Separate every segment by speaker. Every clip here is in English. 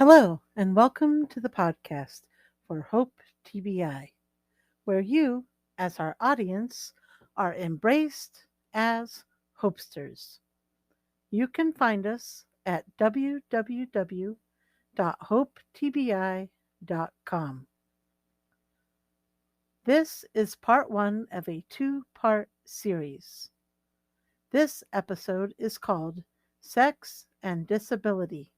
Speaker 1: Hello, and welcome to the podcast for Hope TBI, where you, as our audience, are embraced as hopesters. You can find us at www.hopetbi.com. This is part one of a two-part series. This episode is called Sex and Disability.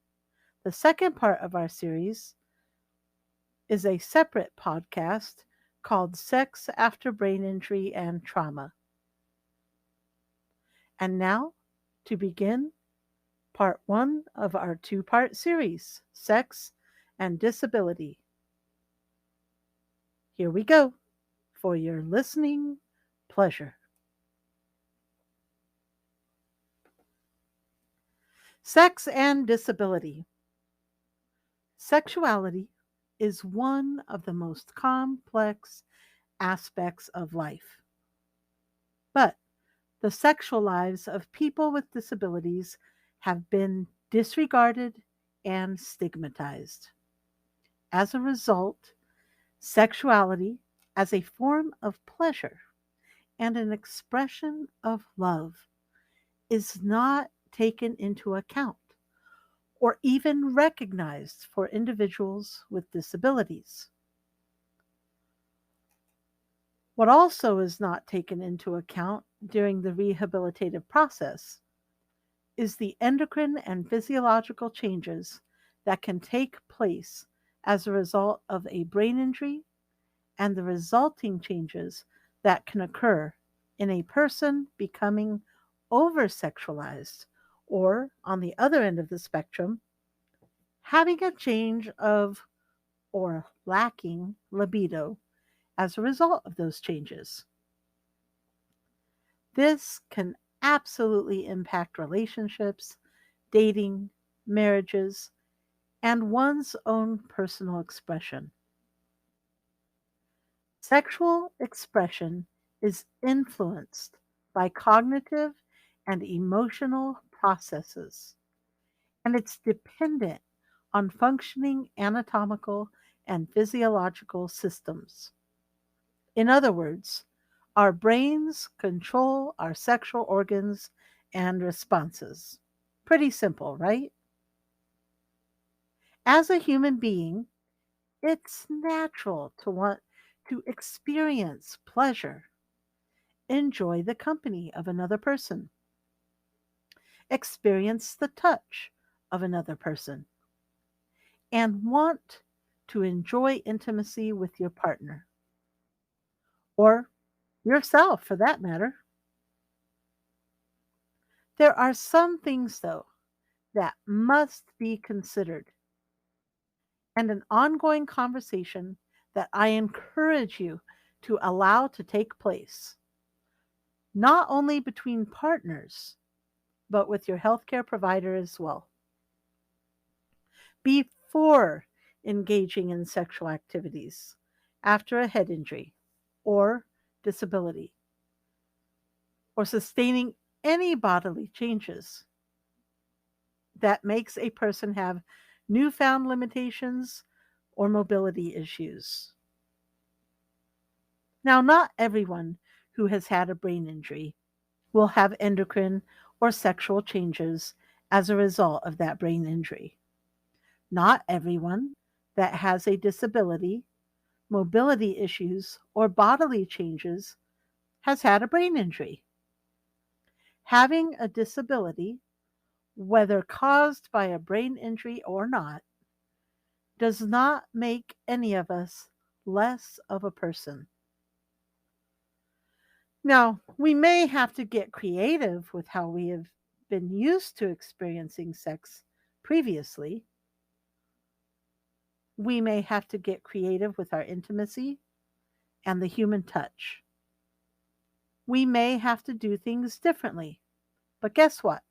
Speaker 1: The second part of our series is a separate podcast called Sex After Brain Injury and Trauma. And now, to begin part one of our two-part series, Sex and Disability. Here we go, for your listening pleasure. Sex and Disability. Sexuality is one of the most complex aspects of life. But the sexual lives of people with disabilities have been disregarded and stigmatized. As a result, sexuality as a form of pleasure and an expression of love is not taken into account or even recognized for individuals with disabilities. What also is not taken into account during the rehabilitative process is the endocrine and physiological changes that can take place as a result of a brain injury and the resulting changes that can occur in a person becoming over sexualized, or on the other end of the spectrum, having a change of or lacking libido as a result of those changes. This can absolutely impact relationships, dating, marriages, and one's own personal expression. Sexual expression is influenced by cognitive and emotional processes, and it's dependent on functioning anatomical and physiological systems. In other words, our brains control our sexual organs and responses. Pretty simple, right? As a human being, it's natural to want to experience pleasure, enjoy the company of another person, experience the touch of another person, and want to enjoy intimacy with your partner, or yourself for that matter. There are some things, though, that must be considered, and an ongoing conversation that I encourage you to allow to take place, not only between partners, but with your healthcare provider as well. Before engaging in sexual activities, after a head injury or disability, or sustaining any bodily changes that makes a person have newfound limitations or mobility issues. Now, not everyone who has had a brain injury will have endocrine or sexual changes as a result of that brain injury. Not everyone that has a disability, mobility issues, or bodily changes has had a brain injury. Having a disability, whether caused by a brain injury or not, does not make any of us less of a person. Now, we may have to get creative with how we have been used to experiencing sex previously. We may have to get creative with our intimacy and the human touch. We may have to do things differently. But guess what?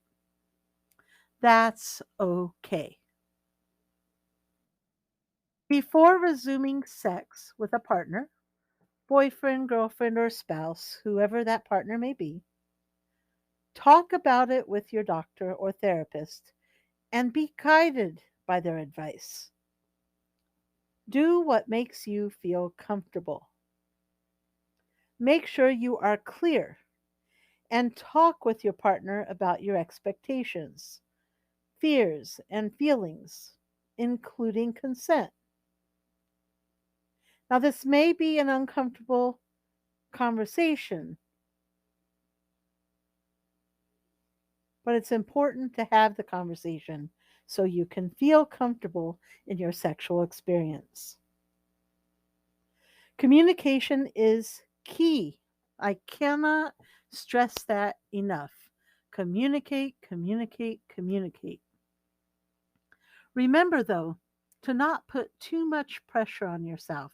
Speaker 1: That's okay. Before resuming sex with a partner, boyfriend, girlfriend, or spouse, whoever that partner may be, talk about it with your doctor or therapist and be guided by their advice. Do what makes you feel comfortable. Make sure you are clear and talk with your partner about your expectations, fears, and feelings, including consent. Now, this may be an uncomfortable conversation, but it's important to have the conversation so you can feel comfortable in your sexual experience. Communication is key. I cannot stress that enough. Communicate, communicate, communicate. Remember, though, to not put too much pressure on yourself.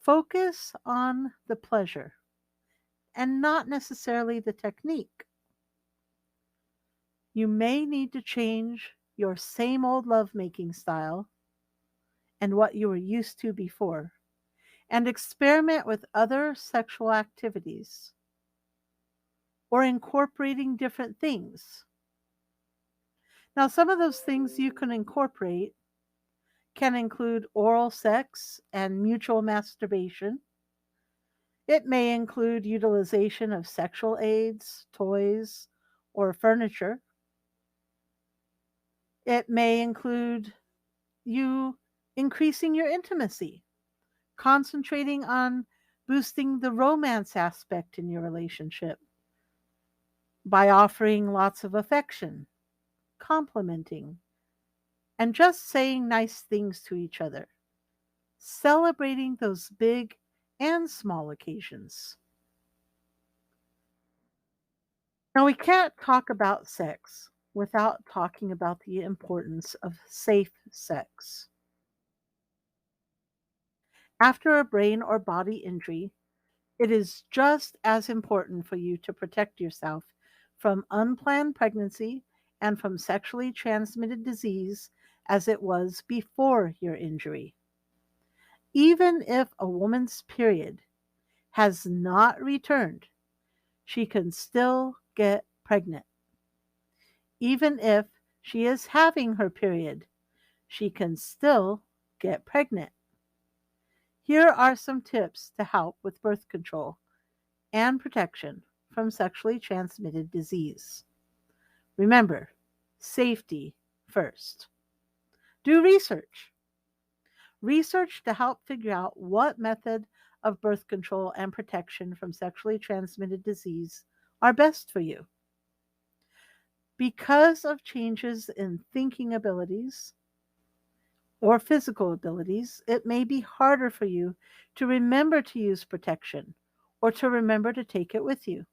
Speaker 1: Focus on the pleasure and not necessarily the technique. You may need to change your same old lovemaking style and what you were used to before, and experiment with other sexual activities or incorporating different things. Now, some of those things you can incorporate can include oral sex and mutual masturbation. It may include utilization of sexual aids, toys, or furniture. It may include you increasing your intimacy, concentrating on boosting the romance aspect in your relationship by offering lots of affection, complimenting, and just saying nice things to each other, celebrating those big and small occasions. Now, we can't talk about sex without talking about the importance of safe sex. After a brain or body injury, it is just as important for you to protect yourself from unplanned pregnancy and from sexually transmitted disease as it was before your injury. Even if a woman's period has not returned, she can still get pregnant. Even if she is having her period, she can still get pregnant. Here are some tips to help with birth control and protection from sexually transmitted disease. Remember, safety first. Do research. Research to help figure out what method of birth control and protection from sexually transmitted disease are best for you. Because of changes in thinking abilities or physical abilities, it may be harder for you to remember to use protection or to remember to take it with you.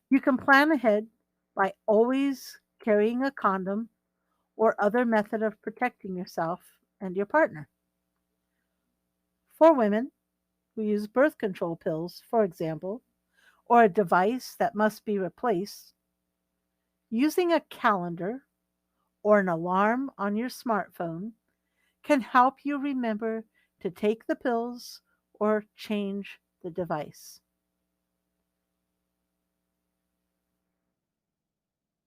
Speaker 1: You can plan ahead by always carrying a condom or other method of protecting yourself and your partner. For women who use birth control pills, for example, or a device that must be replaced, using a calendar or an alarm on your smartphone can help you remember to take the pills or change the device.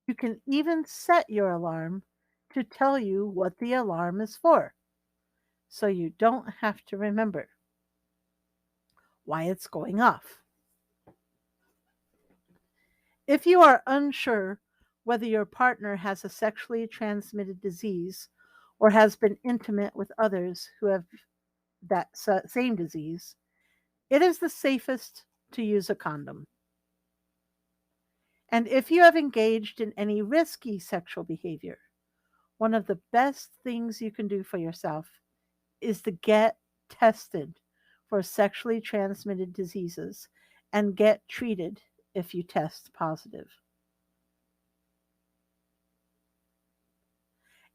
Speaker 1: You can even set your alarm to tell you what the alarm is for, so you don't have to remember why it's going off. If you are unsure whether your partner has a sexually transmitted disease or has been intimate with others who have that same disease, it is the safest to use a condom. And if you have engaged in any risky sexual behavior, one of the best things you can do for yourself is to get tested for sexually transmitted diseases and get treated if you test positive.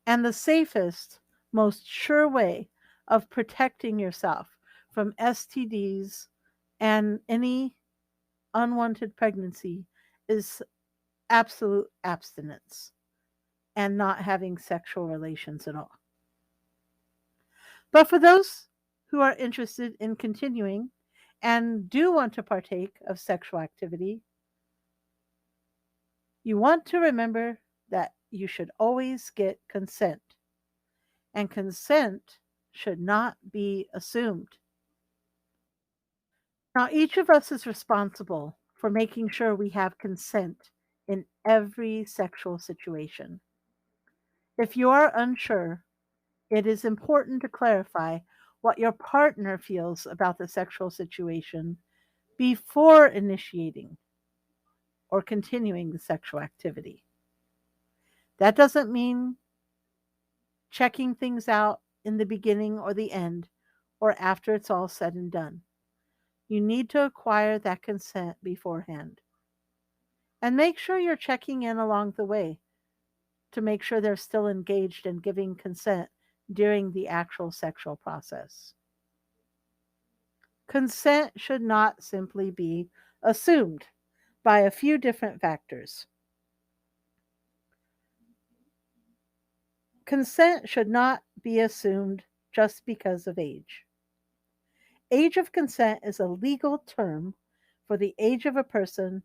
Speaker 1: And the safest, most sure way of protecting yourself from STDs and any unwanted pregnancy is absolute abstinence and not having sexual relations at all. But for those who are interested in continuing and do want to partake of sexual activity, you want to remember that you should always get consent, and consent should not be assumed. Now, each of us is responsible for making sure we have consent in every sexual situation. If you are unsure, it is important to clarify what your partner feels about the sexual situation before initiating or continuing the sexual activity. That doesn't mean checking things out in the beginning or the end or after it's all said and done. You need to acquire that consent beforehand. And make sure you're checking in along the way to make sure they're still engaged and giving consent during the actual sexual process. Consent should not simply be assumed by a few different factors. Consent should not be assumed just because of age. Age of consent is a legal term for the age of a person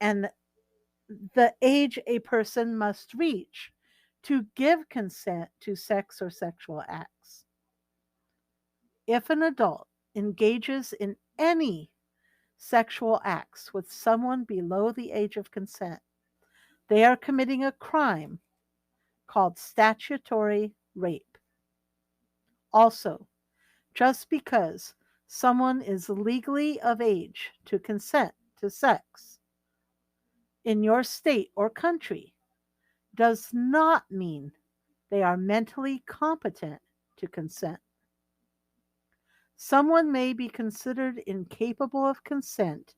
Speaker 1: and the age a person must reach to give consent to sex or sexual acts. If an adult engages in any sexual acts with someone below the age of consent, they are committing a crime called statutory rape. Also, just because someone is legally of age to consent to sex in your state or country does not mean they are mentally competent to consent. Someone may be considered incapable of consent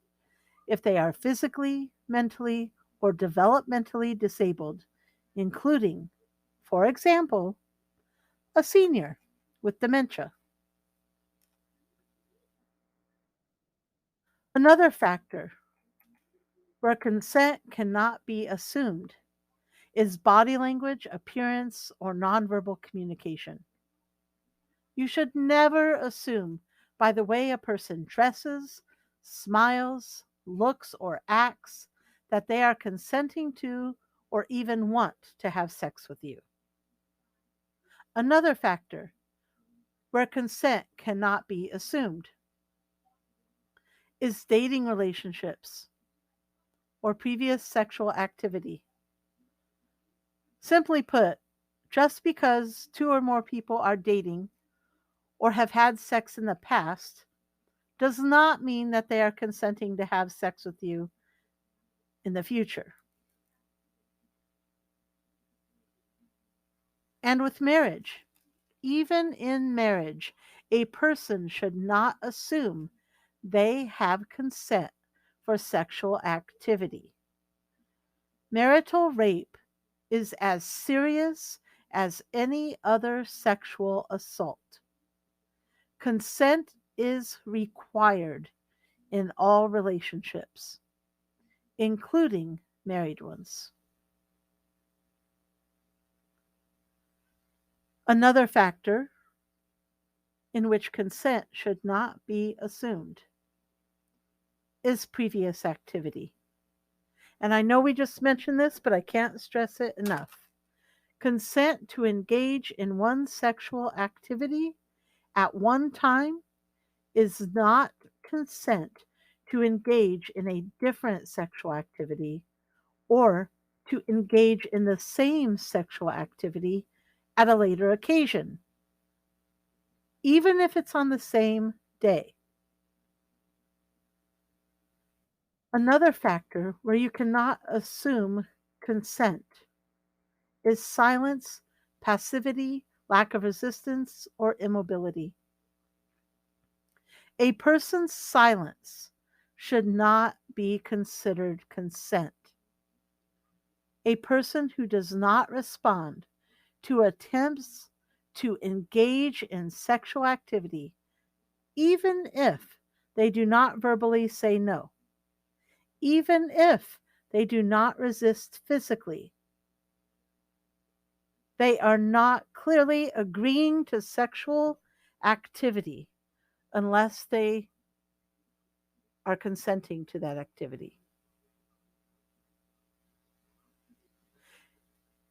Speaker 1: if they are physically, mentally, or developmentally disabled, including, for example, a senior with dementia. Another factor where consent cannot be assumed is body language, appearance, or nonverbal communication. You should never assume by the way a person dresses, smiles, looks, or acts that they are consenting to or even want to have sex with you. Another factor where consent cannot be assumed is dating relationships or previous sexual activity. Simply put, just because two or more people are dating or have had sex in the past does not mean that they are consenting to have sex with you in the future. And with marriage, even in marriage, a person should not assume they have consent for sexual activity. Marital rape is as serious as any other sexual assault. Consent is required in all relationships, including married ones. Another factor in which consent should not be assumed is previous activity. And I know we just mentioned this, but I can't stress it enough. Consent to engage in one sexual activity at one time is not consent to engage in a different sexual activity or to engage in the same sexual activity at a later occasion, even if it's on the same day. Another factor where you cannot assume consent is silence, passivity, lack of resistance, or immobility. A person's silence should not be considered consent. A person who does not respond to attempts to engage in sexual activity, even if they do not verbally say no, even if they do not resist physically, they are not clearly agreeing to sexual activity unless they are consenting to that activity.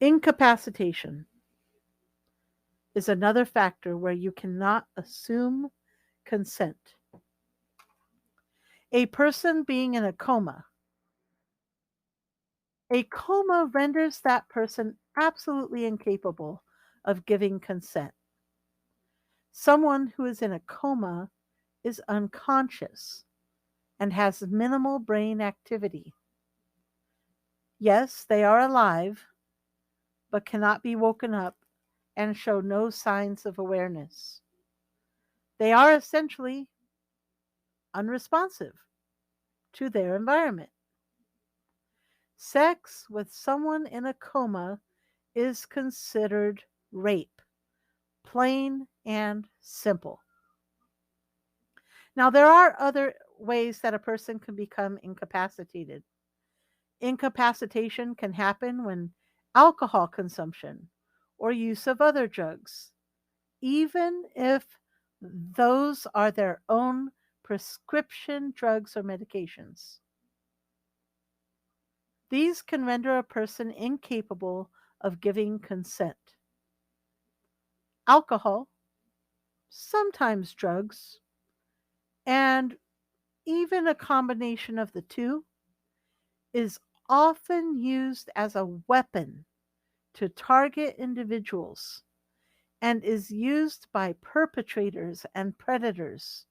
Speaker 1: Incapacitation is another factor where you cannot assume consent. A person being in a coma renders that person absolutely incapable of giving consent. Someone who is in a coma is unconscious and has minimal brain activity. Yes, they are alive, but cannot be woken up and show no signs of awareness. They are essentially unresponsive to their environment. Sex with someone in a coma is considered rape, plain and simple. Now, there are other ways that a person can become incapacitated. Incapacitation can happen when alcohol consumption or use of other drugs, even if those are their own prescription drugs or medications. These can render a person incapable of giving consent. Alcohol, sometimes drugs, and even a combination of the two is often used as a weapon to target individuals and is used by perpetrators and predators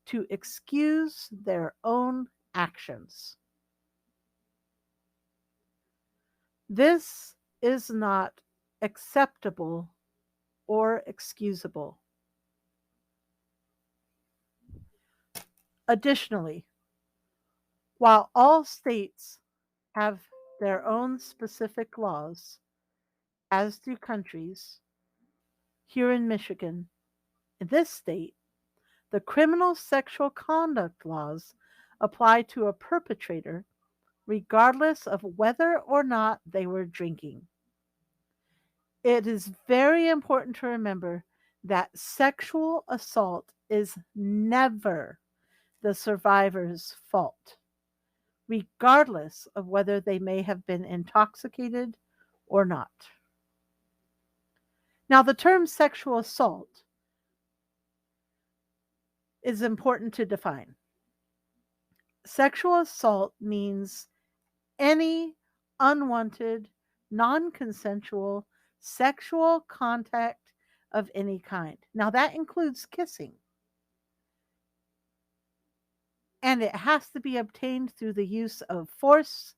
Speaker 1: to excuse their own actions. This is not acceptable or excusable. Additionally, while all states have their own specific laws, as do countries, here in Michigan, in this state, the criminal sexual conduct laws apply to a perpetrator regardless of whether or not they were drinking. It is very important to remember that sexual assault is never the survivor's fault, regardless of whether they may have been intoxicated or not. Now, the term sexual assault is important to define. Sexual assault means any unwanted, non consensual sexual contact of any kind. Now, that includes kissing, and it has to be obtained through the use of force,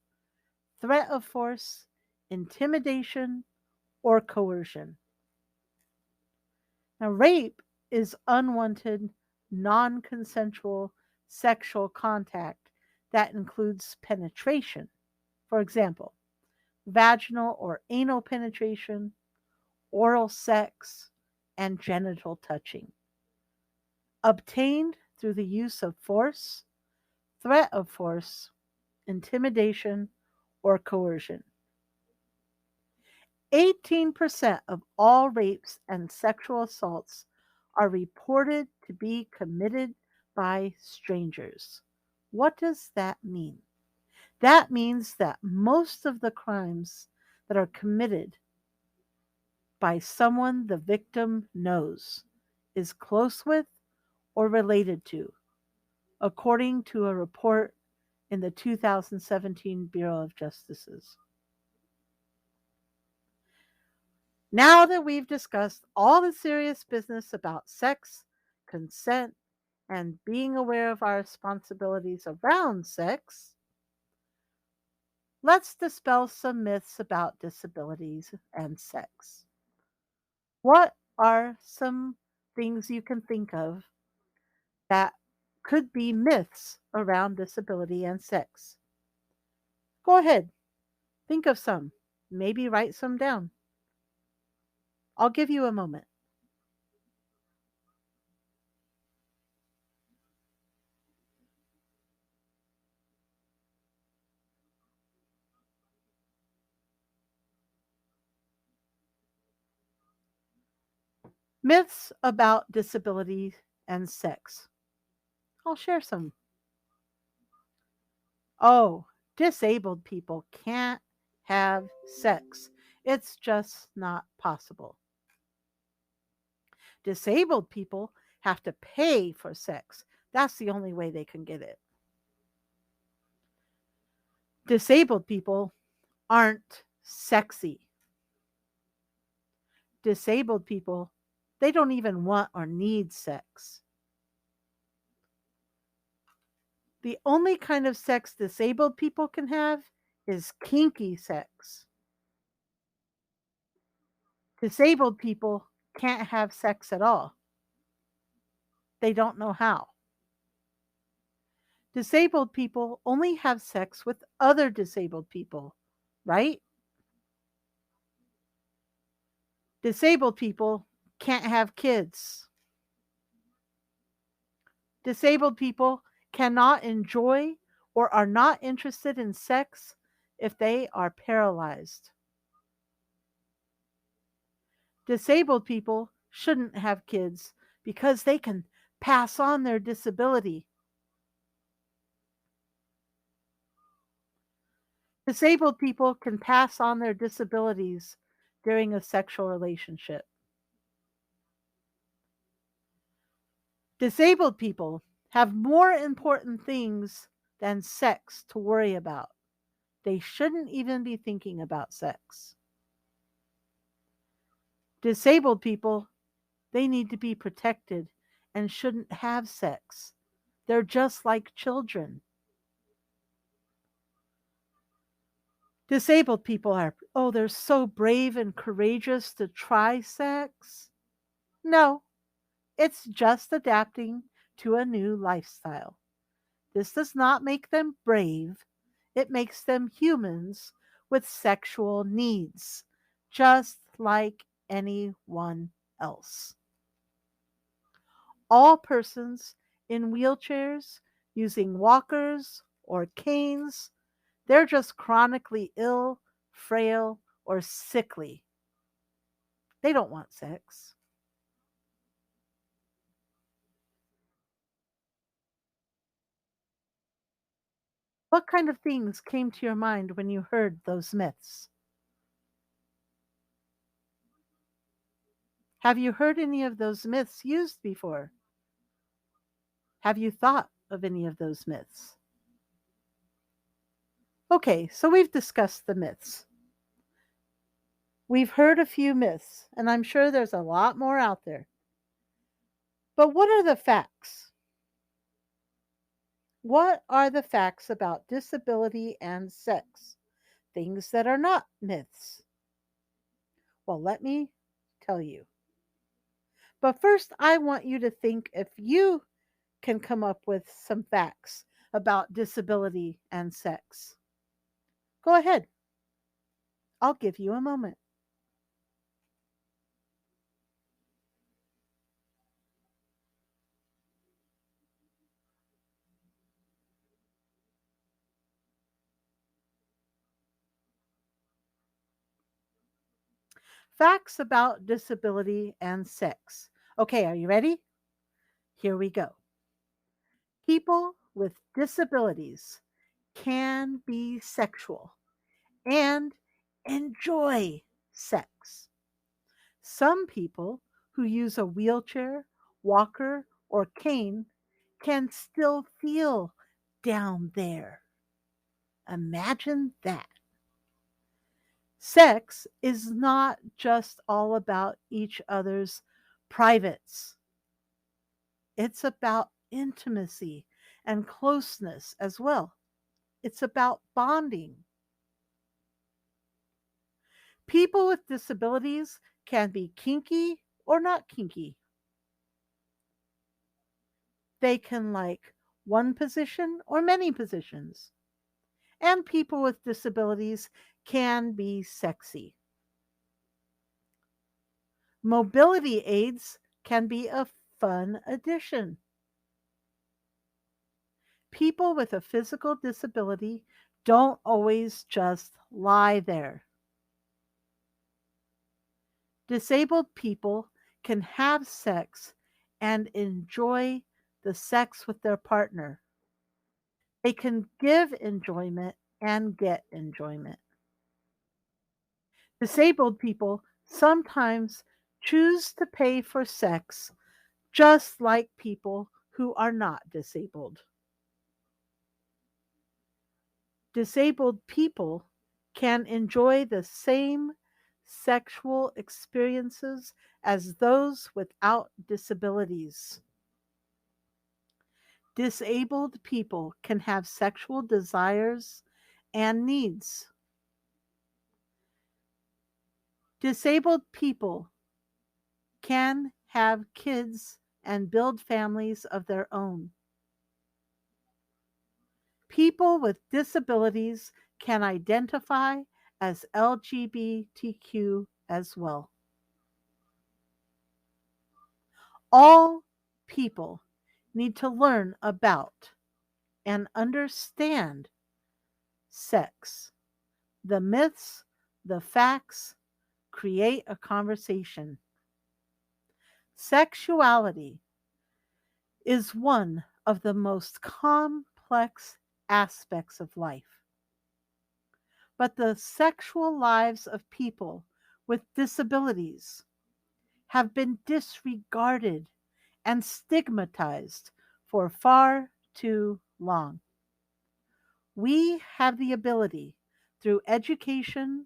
Speaker 1: threat of force, intimidation, or coercion. Now, rape is unwanted, non consensual sexual contact that includes penetration. For example, vaginal or anal penetration, oral sex, and genital touching. Obtained through the use of force, threat of force, intimidation, or coercion. 18% of all rapes and sexual assaults are reported to be committed by strangers. What does that mean? That means that most of the crimes that are committed by someone the victim knows, is close with, or related to, according to a report in the 2017 Bureau of Justices. Now that we've discussed all the serious business about sex, consent, and being aware of our responsibilities around sex, let's dispel some myths about disabilities and sex. What are some things you can think of that could be myths around disability and sex? Go ahead, think of some. Maybe write some down. I'll give you a moment. Myths about disability and sex. I'll share some. Oh, disabled people can't have sex. It's just not possible. Disabled people have to pay for sex. That's the only way they can get it. Disabled people aren't sexy. Disabled people, they don't even want or need sex. The only kind of sex disabled people can have is kinky sex. Disabled people can't have sex at all. They don't know how. Disabled people only have sex with other disabled people, right? Disabled people can't have kids. Disabled people cannot enjoy or are not interested in sex if they are paralyzed. Disabled people shouldn't have kids because they can pass on their disability. Disabled people can pass on their disabilities during a sexual relationship. Disabled people have more important things than sex to worry about. They shouldn't even be thinking about sex. Disabled people, they need to be protected and shouldn't have sex. They're just like children. Disabled people are, oh, they're so brave and courageous to try sex. No, it's just adapting to a new lifestyle. This does not make them brave, it makes them humans with sexual needs, just like anyone else. All persons in wheelchairs, using walkers or canes, they're just chronically ill, frail, or sickly. They don't want sex. What kind of things came to your mind when you heard those myths? Have you heard any of those myths used before? Have you thought of any of those myths? Okay, so we've discussed the myths. We've heard a few myths, and I'm sure there's a lot more out there. But what are the facts? What are the facts about disability and sex? Things that are not myths. Well, let me tell you. But first, I want you to think if you can come up with some facts about disability and sex. Go ahead. I'll give you a moment. Facts about disability and sex. Okay, are you ready? Here we go. People with disabilities can be sexual and enjoy sex. Some people who use a wheelchair, walker, or cane can still feel down there. Imagine that. Sex is not just all about each other's privates, it's about intimacy and closeness as well. It's about bonding. People with disabilities can be kinky or not kinky. They can like one position or many positions. And people with disabilities can be sexy. Mobility aids can be a fun addition. People with a physical disability don't always just lie there. Disabled people can have sex and enjoy the sex with their partner. They can give enjoyment and get enjoyment. Disabled people sometimes choose to pay for sex just like people who are not disabled. Disabled people can enjoy the same sexual experiences as those without disabilities. Disabled people can have sexual desires and needs. Disabled people can have kids and build families of their own. People with disabilities can identify as LGBTQ as well. All people need to learn about and understand sex, the myths, the facts, create a conversation. Sexuality is one of the most complex aspects of life. But the sexual lives of people with disabilities have been disregarded and stigmatized for far too long. We have the ability, through education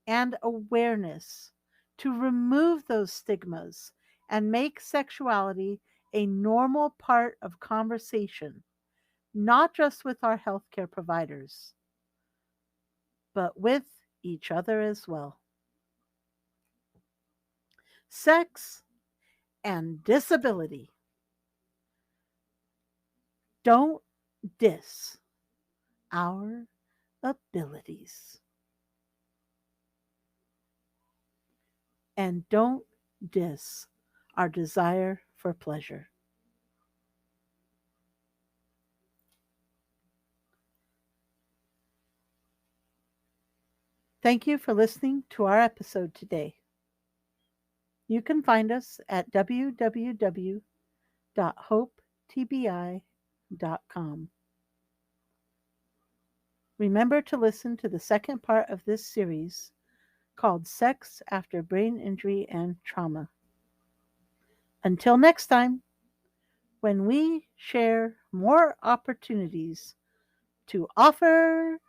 Speaker 1: and awareness, to remove those stigmas and make sexuality a normal part of conversation, not just with our healthcare providers, but with each other as well. Sex and disability. Don't diss our abilities. And don't diss our desire for pleasure. Thank you for listening to our episode today. You can find us at www.hopetbi.com. Remember to listen to the second part of this series called Sex After Brain Injury and Trauma. Until next time, when we share more opportunities to offer